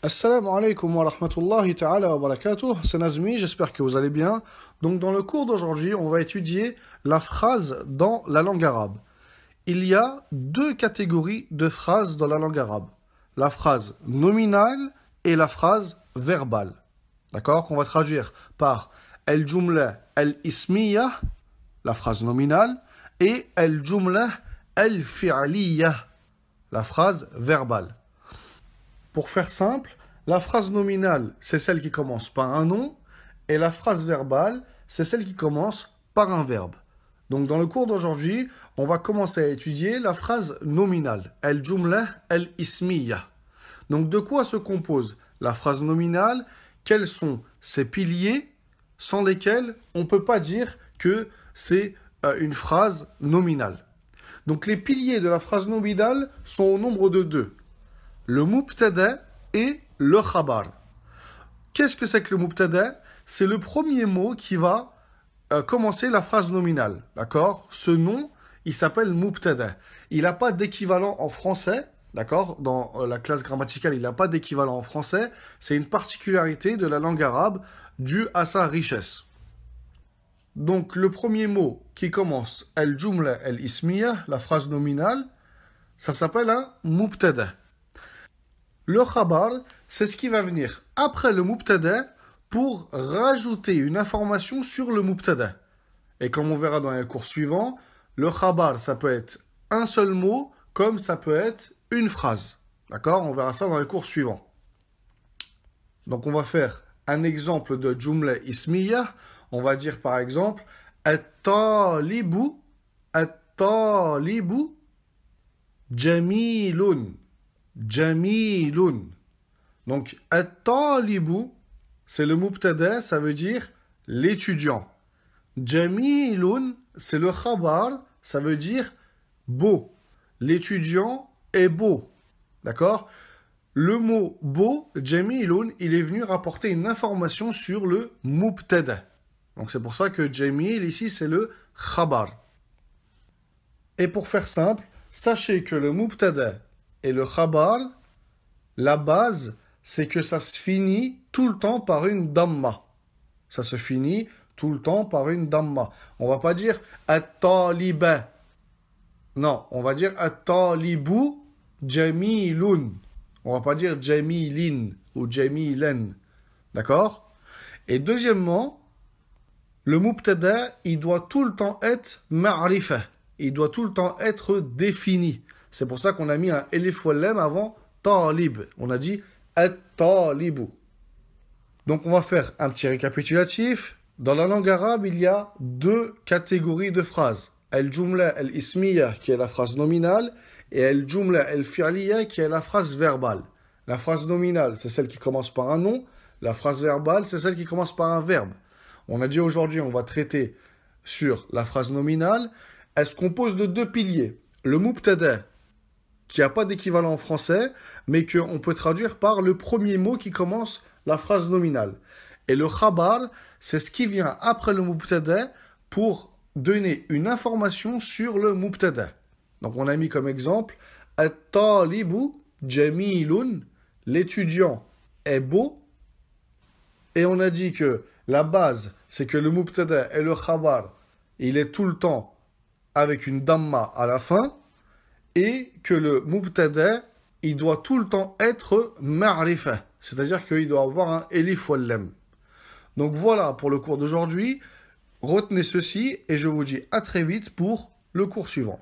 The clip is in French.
Assalamu alaikum wa rahmatullahi ta'ala wa barakatuh. C'est Nazmi, j'espère que vous allez bien. Donc dans le cours d'aujourd'hui, on va étudier la phrase dans la langue arabe. Il y a deux catégories de phrases dans la langue arabe. La phrase nominale et la phrase verbale. D'accord? Qu'on va traduire par al-jumla al-ismiya, la phrase nominale, et al-jumla al-fi'liya, la phrase verbale. Pour faire simple, la phrase nominale, c'est celle qui commence par un nom, et la phrase verbale, c'est celle qui commence par un verbe. Donc dans le cours d'aujourd'hui, on va commencer à étudier la phrase nominale, al-jumla al-ismiya. Donc de quoi se compose la phrase nominale? Quels sont ses piliers sans lesquels on ne peut pas dire que c'est une phrase nominale? Donc les piliers de la phrase nominale sont au nombre de deux. Le mubtada et le khabar. Qu'est-ce que c'est que le mubtada? C'est le premier mot qui va commencer la phrase nominale. D'accord? Ce nom, il s'appelle mubtada. Il n'a pas d'équivalent en français. D'accord? Dans la classe grammaticale, il n'a pas d'équivalent en français. C'est une particularité de la langue arabe due à sa richesse. Donc, le premier mot qui commence al-jumla al-ismiya, la phrase nominale, ça s'appelle un mubtada. Le khabar, c'est ce qui va venir après le mubtada pour rajouter une information sur le mubtada. Et comme on verra dans les cours suivants, le khabar, ça peut être un seul mot, comme ça peut être une phrase. D'accord? On verra ça dans les cours suivants. Donc on va faire un exemple de jumla ismiya. On va dire par exemple at-talibu jamilun. Jamilun. Donc, at-talibu, c'est le mubtada, ça veut dire l'étudiant. Jamilun, c'est le khabar, ça veut dire beau. L'étudiant est beau. D'accord? Le mot beau, jamilun, il est venu rapporter une information sur le mubtada. Donc, c'est pour ça que jamil, ici, c'est le khabar. Et pour faire simple, sachez que le mubtada et le khabar, la base, c'est que ça se finit tout le temps par une damma. Ça se finit tout le temps par une damma. On va pas dire at-taliba. Non, on va dire at-talibu jamilun. On va pas dire jamilin ou jamilan. D'accord? Et deuxièmement, le mubtada, il doit tout le temps être ma'rifa. Il doit tout le temps être défini. C'est pour ça qu'on a mis un elif wal lam avant talib. On a dit at-talibu. Donc on va faire un petit récapitulatif. Dans la langue arabe, il y a deux catégories de phrases. Al-jumla al-ismiya, qui est la phrase nominale, et al-jumla al-fi'liya, qui est la phrase verbale. La phrase nominale, c'est celle qui commence par un nom. La phrase verbale, c'est celle qui commence par un verbe. On a dit aujourd'hui, on va traiter sur la phrase nominale. Elle se compose de deux piliers. Le mubtada, qui n'a pas d'équivalent en français, mais qu'on peut traduire par le premier mot qui commence la phrase nominale. Et le khabar, c'est ce qui vient après le mubtada pour donner une information sur le mubtada. Donc on a mis comme exemple at-talibu jamilun, l'étudiant est beau. Et on a dit que la base, c'est que le mubtada et le khabar, il est tout le temps avec une damma à la fin. Et que le mubtada, il doit tout le temps être ma'rifa, c'est-à-dire qu'il doit avoir un elif wal lam. Donc voilà pour le cours d'aujourd'hui. Retenez ceci et je vous dis à très vite pour le cours suivant.